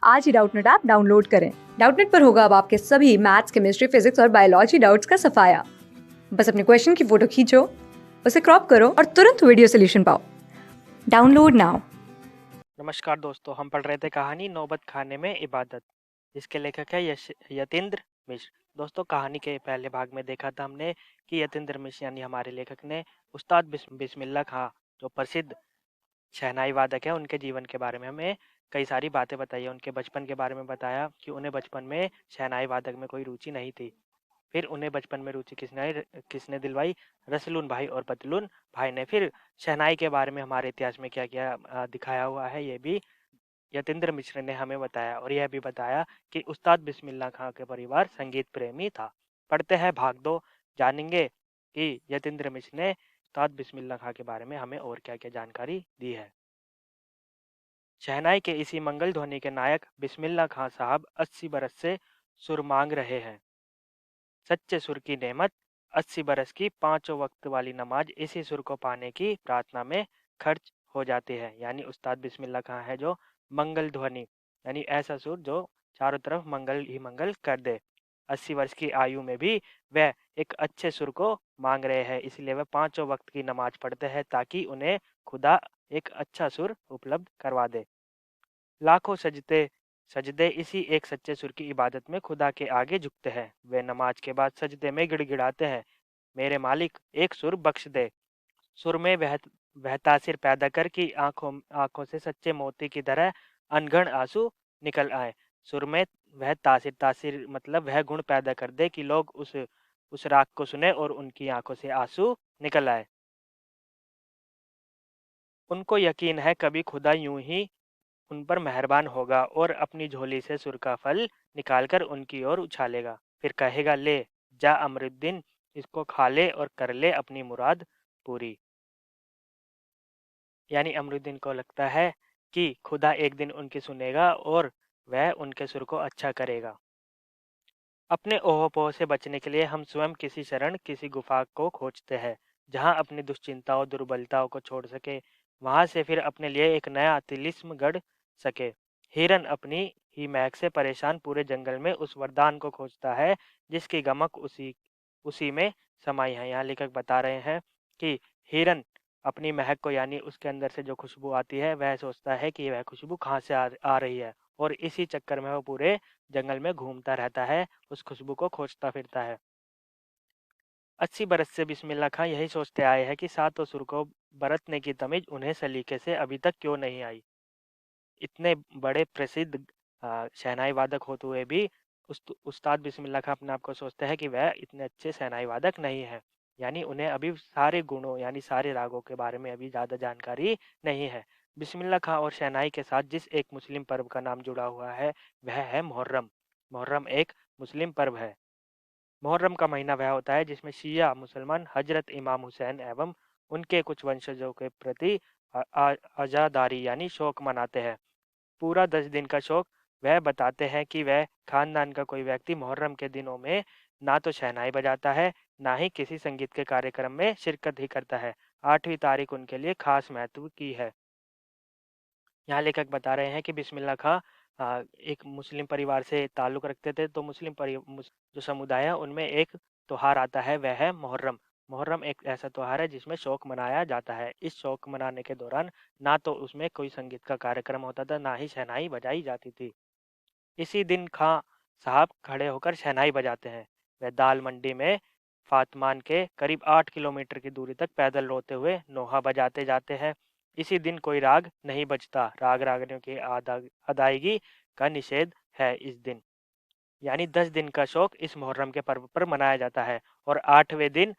आज ही Doubtnut app download करें। Doubtnut पर होगा अब आपके सभी मैथ्स, केमिस्ट्री, फिजिक्स और बायोलॉजी डाउट्स का सफाया। बस अपने क्वेश्चन की फोटो खींचो, उसे क्रॉप करो और तुरंत वीडियो सोल्यूशन पाओ। Download now. नमस्कार दोस्तों, हम पढ़ रहे थे कहानी नौबत खाने में इबादत, जिसके लेखक है यतीन्द्र मिश्र। दोस्तों, कहानी के पहले भाग में देखा था हमने कि यतीन्द्र मिश्र यानी हमारे लेखक ने उस्ताद बिस्मिल्लाह खां, जो प्रसिद्ध शहनाई वादक है, उनके जीवन के बारे में हमें कई सारी बातें बताई है। उनके बचपन के बारे में बताया कि उन्हें बचपन में शहनाई वादक में कोई रुचि नहीं थी। फिर उन्हें बचपन में रुचि किसने दिलवाई? रसलून भाई और पतलून भाई ने। फिर शहनाई के बारे में हमारे इतिहास में क्या क्या दिखाया हुआ है, ये भी यतीन्द्र मिश्र ने हमें बताया। और यह भी बताया कि उस्ताद बिस्मिल्लाह खां के परिवार संगीत प्रेमी था। पढ़ते हैं भाग 2, जानेंगे कि यतीन्द्र मिश्र ने उस्ताद बिस्मिल्लाह खां के बारे में हमें और क्या क्या जानकारी दी है। शहनाई के इसी मंगल ध्वनि के नायक बिस्मिल्लाह खां साहब 80 बरस से सुर मांग रहे हैं। सच्चे सुर की नेमत, 80 बरस की पांचों वक्त वाली नमाज इसी सुर को पाने की प्रार्थना में खर्च हो जाती है। यानी उस्ताद बिस्मिल्लाह खां है जो मंगल ध्वनि, यानी ऐसा सुर जो चारों तरफ मंगल ही मंगल कर दे। 80 वर्ष की आयु में भी वह एक अच्छे सुर को मांग रहे हैं, इसलिए वह पांचों वक्त की नमाज पढ़ते हैं ताकि उन्हें खुदा एक अच्छा सुर उपलब्ध करवा दे। लाखों सजदे सजदे इसी एक सच्चे सुर की इबादत में खुदा के आगे झुकते हैं। वे नमाज के बाद सजदे में गिड़गिड़ाते हैं, मेरे मालिक एक सुर बख्श दे। सुर में वह तासीर पैदा कर कि आंखों आंखों से सच्चे मोती की तरह अनगढ़ आंसू निकल आए। सुर में वह तासीर तासीर मतलब वह गुण पैदा कर दे कि लोग उस राग को सुने और उनकी आंखों से आंसू निकल आए। उनको यकीन है कभी खुदा यूं ही उन पर मेहरबान होगा और अपनी झोली से सुर का फल निकालकर उनकी ओर उछालेगा। फिर कहेगा, ले जा अमरुद्दीन, इसको खा ले और कर ले अपनी मुराद पूरी। यानी अमरुद्दीन को लगता है कि खुदा एक दिन उनकी सुनेगा और वह उनके सुर को अच्छा करेगा। अपने ओहो-पोह से बचने के लिए हम स्वयं किसी शरण, किसी गुफा को खोजते हैं, जहां अपनी दुश्चिंताओं, दुर्बलताओं को छोड़ सके। वहां से फिर अपने लिए एक नया तिलिस्म गढ़ सके। हिरन अपनी ही महक से परेशान पूरे जंगल में उस वरदान को खोजता है जिसकी गमक उसी उसी में समाई है। यहाँ लेखक बता रहे हैं कि हिरन अपनी महक को, यानी उसके अंदर से जो खुशबू आती है, वह सोचता है कि वह खुशबू कहाँ से आ रही है, और इसी चक्कर में वो पूरे जंगल में घूमता रहता है, उस खुशबू को खोजता फिरता है। 80 बरस से बिस्मिल्लाह खां यही सोचते आए हैं कि सातों सुर को बरतने की तमीज उन्हें सलीके से अभी तक क्यों नहीं आई। इतने बड़े प्रसिद्ध शहनाई वादक होते हुए भी उस्ताद बिस्मिल्लाह खां अपने आप को सोचते हैं कि वह इतने अच्छे शहनाई वादक नहीं है। यानी उन्हें अभी सारे गुणों, यानी सारे रागों के बारे में अभी ज़्यादा जानकारी नहीं है। बिस्मिल्लाह खां और शहनाई के साथ जिस एक मुस्लिम पर्व का नाम जुड़ा हुआ है, वह है मुहर्रम। मुहर्रम एक मुस्लिम पर्व है। मुहर्रम का महीना वह होता है जिसमें शिया मुसलमान हजरत इमाम हुसैन एवं उनके कुछ वंशजों के प्रति अजादारी यानी शोक मनाते हैं। पूरा 10 दिन का शौक। वह बताते हैं कि वह खानदान का कोई व्यक्ति मुहर्रम के दिनों में ना तो शहनाई बजाता है, ना ही किसी संगीत के कार्यक्रम में शिरकत ही करता है। 8वीं तारीख उनके लिए खास महत्व की है। यहाँ लेखक बता रहे हैं कि बिस्मिल्लाह खां एक मुस्लिम परिवार से ताल्लुक़ रखते थे, तो जो समुदाय है उनमें एक त्योहार आता है, वह है मुहर्रम। मुहर्रम एक ऐसा त्योहार है जिसमें शौक मनाया जाता है। इस शौक मनाने के दौरान ना तो उसमें कोई संगीत का कार्यक्रम होता था, ना ही शहनाई बजाई जाती थी। इसी दिन खां साहब खड़े होकर शहनाई बजाते हैं। वह दाल मंडी में फातमान के करीब 8 किलोमीटर की दूरी तक पैदल रोते हुए नोहा बजाते जाते हैं। इसी दिन कोई राग नहीं बजता। राग रागनियों की अदायगी का निषेध है इस दिन। यानी 10 दिन का शौक इस मुहर्रम के पर्व पर मनाया जाता है, और 8वें दिन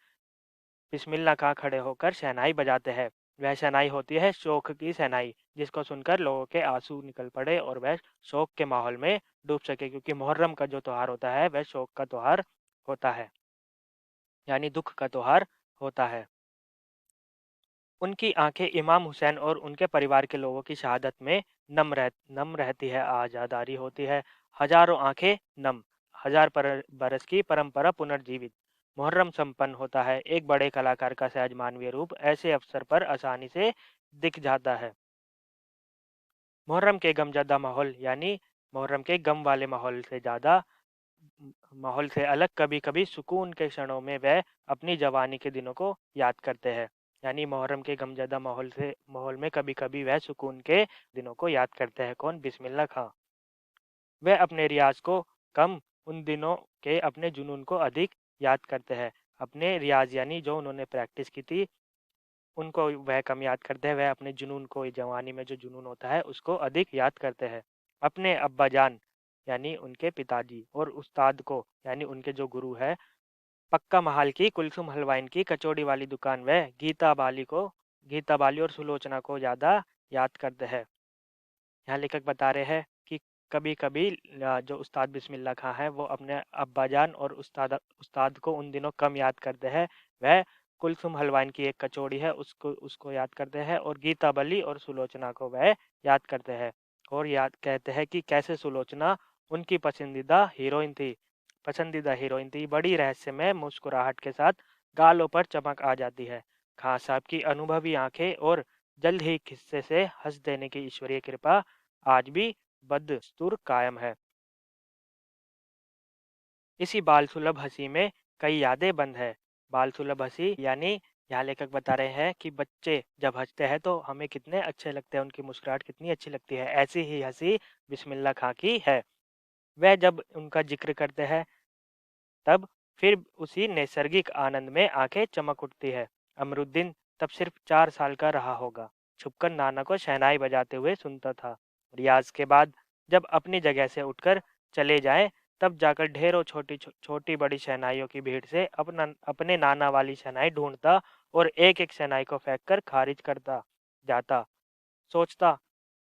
बिस्मिल्लाह खां खड़े होकर शहनाई बजाते हैं। वह शहनाई होती है शोक की शहनाई, जिसको सुनकर लोगों के आंसू निकल पड़े और वह शोक के माहौल में डूब सके, क्योंकि मुहर्रम का जो त्योहार होता है वह शोक का त्योहार होता है, यानी दुख का त्योहार होता है। उनकी आंखें इमाम हुसैन और उनके परिवार के लोगों की शहादत में नम रहती है, आज़ादारी होती है। हजारों आंखें नम, बरस की परंपरा पुनर्जीवित। मुहर्रम संपन्न होता है। एक बड़े कलाकार का सहज मानवीय रूप ऐसे अवसर पर आसानी से दिख जाता है। मुहर्रम के गमज़दा माहौल, यानी मुहर्रम के गम वाले माहौल से अलग कभी-कभी सुकून के क्षणों में वह अपनी जवानी के दिनों को याद करते हैं। यानी मुहर्रम के गमज़दा माहौल में कभी-कभी वह सुकून के दिनों को याद करते हैं। कौन? बिस्मिल्लाह खां। वह अपने रियाज़ को कम, उन दिनों के अपने जुनून को अधिक याद करते हैं। अपने रियाज़ यानी जो उन्होंने प्रैक्टिस की थी, उनको वह कम याद करते हैं। वह अपने जुनून को, जवानी में जो जुनून होता है, उसको अधिक याद करते हैं। अपने अब्बाजान यानी उनके पिताजी और उस्ताद को यानी उनके जो गुरु है, पक्का महाल की कुलसुम हलवाइन की कचौड़ी वाली दुकान व गीता बाली और सुलोचना को ज़्यादा याद करते हैं। यहाँ लेखक बता रहे हैं कि कभी-कभी जो उस्ताद बिस्मिल्लाह खां हैं, वो अपने अब्बाजान और उस्ताद को उन दिनों कम याद करते हैं। वह कुलसुम हलवाइन की एक कचौड़ी है, उसको उसको याद करते हैं और गीता बली और सुलोचना को वह याद करते हैं। और याद कहते हैं कि कैसे सुलोचना उनकी पसंदीदा हीरोइन थी। बड़ी रहस्यमय मुस्कुराहट के साथ गालों पर चमक आ जाती है। खां साहब की अनुभवी आंखें और जल्द ही किस्से से हंस देने की ईश्वरीय कृपा आज भी बदस्तूर कायम है। इसी बाल सुलभ हंसी में कई यादें बंद है। बाल सुलभ हंसी यानी यहाँ लेखक बता रहे हैं कि बच्चे जब हंसते हैं तो हमें कितने अच्छे लगते हैं, उनकी मुस्कुराहट कितनी अच्छी लगती है। ऐसी ही हंसी बिस्मिल्लाह खां की है। वह जब उनका जिक्र करते हैं, तब फिर उसी नैसर्गिक आनंद में आंखें चमक उठती है। अमरुद्दीन तब सिर्फ 4 साल का रहा होगा। छुपकर नाना को शहनाई बजाते हुए सुनता था। रियाज के बाद जब अपनी जगह से उठकर चले जाएं, तब जाकर ढेरों छोटी बड़ी शहनाइयों की भीड़ से अपने नाना वाली शहनाई ढूंढता और एक एक शहनाई को फेंक कर खारिज करता जाता। सोचता,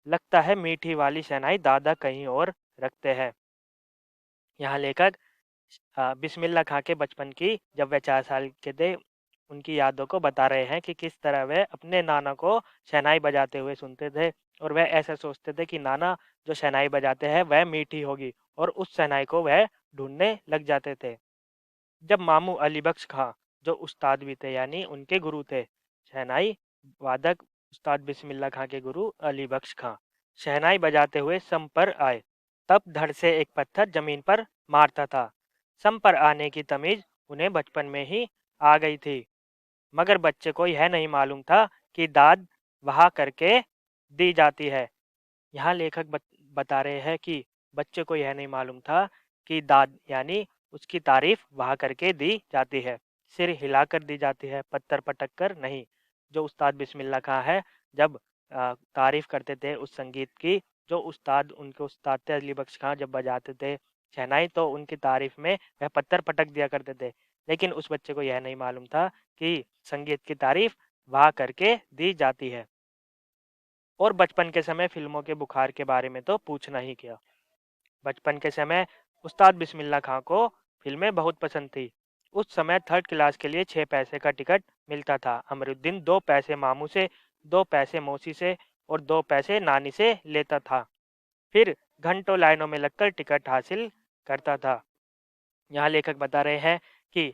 लगता है मीठी वाली शहनाई दादा कहीं और रखते हैं। यहाँ लेखक बिस्मिल्लाह खां के बचपन की, जब वह 4 साल के थे, उनकी यादों को बता रहे हैं कि किस तरह वह अपने नाना को शहनाई बजाते हुए सुनते थे और वह ऐसा सोचते थे कि नाना जो शहनाई बजाते हैं वह मीठी होगी और उस शहनाई को वह ढूंढने लग जाते थे। जब मामू अली बख्श खां, जो उस्ताद भी थे यानी उनके गुरु थे, शहनाई वादक उस्ताद बिस्मिल्लाह खां के गुरु अली बख्श खां, शहनाई बजाते हुए सम पर आए, तब धड़ से एक पत्थर जमीन पर मारता था। सम पर आने की तमीज उन्हें बचपन में ही आ गई थी, मगर बच्चे को यह नहीं मालूम था कि दाद वहा करके दी जाती है। यहाँ लेखक बता रहे हैं कि बच्चे को यह नहीं मालूम था कि दाद यानी उसकी तारीफ वहा करके दी जाती है, सिर हिलाकर दी जाती है, पत्थर पटक कर नहीं। जो उस्ताद बिस्मिल्लाह खां है, जब तारीफ करते थे उस संगीत की, जो उनके उस्ताद थे अली बख्श खां, जब बजाते थे शहनाई तो उनकी तारीफ में वह पत्थर पटक दिया करते थे। लेकिन उस बच्चे को यह नहीं मालूम था कि संगीत की तारीफ वहा करके दी जाती है। और बचपन के समय फिल्मों के बुखार के बारे में तो पूछना ही क्या। बचपन के समय उस्ताद बिस्मिल्लाह खां को फिल्में बहुत पसंद थी। उस समय 3rd क्लास के लिए 6 पैसे का टिकट मिलता था। अमरुद्दीन 2 पैसे मामू से, 2 पैसे मौसी से और 2 पैसे नानी से लेता था। फिर घंटों लाइनों में लगकर टिकट हासिल करता था। यहाँ लेखक बता रहे हैं कि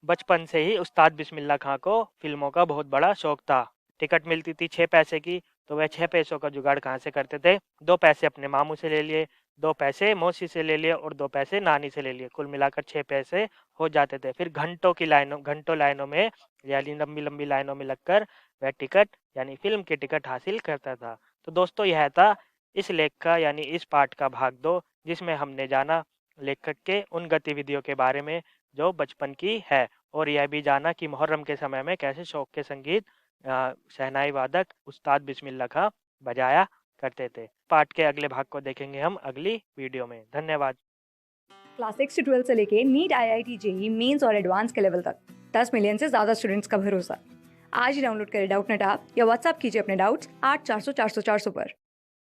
बचपन से ही उस्ताद बिस्मिल्लाह खां को फिल्मों का बहुत बड़ा शौक था। टिकट मिलती थी 6 पैसे की, तो वह 6 पैसों का जुगाड़ कहाँ से करते थे? 2 पैसे अपने मामू से ले लिए, 2 पैसे मौसी से ले लिए और 2 पैसे नानी से ले लिए। कुल मिलाकर 6 पैसे हो जाते थे। फिर घंटों लाइनों में यानी लंबी-लंबी लाइनों में लगकर वह टिकट यानी फ़िल्म की टिकट हासिल करता था। तो दोस्तों, यह था इस लेख का यानी इस पाठ का भाग 2, जिसमें हमने जाना लेखक के उन गतिविधियों के बारे में जो बचपन की है और यह भी जाना कि मुहर्रम के समय में कैसे शौक के संगीत शहनाई वादक उस्ताद बिस्मिल्लाह खां बजाया करते थे। पाठ के अगले भाग को देखेंगे हम अगली वीडियो में। धन्यवाद। क्लास 6 से 12 से लेके नीट, IIT, जेई मेंस और एडवांस के लेवल तक 10 मिलियन से ज़्यादा स्टूडेंट्स का भरोसा। आज ही डाउनलोड करें डाउटनेट ऐप या व्हाट्सएप कीजिए अपने डाउट्स 8400 400 400 पर।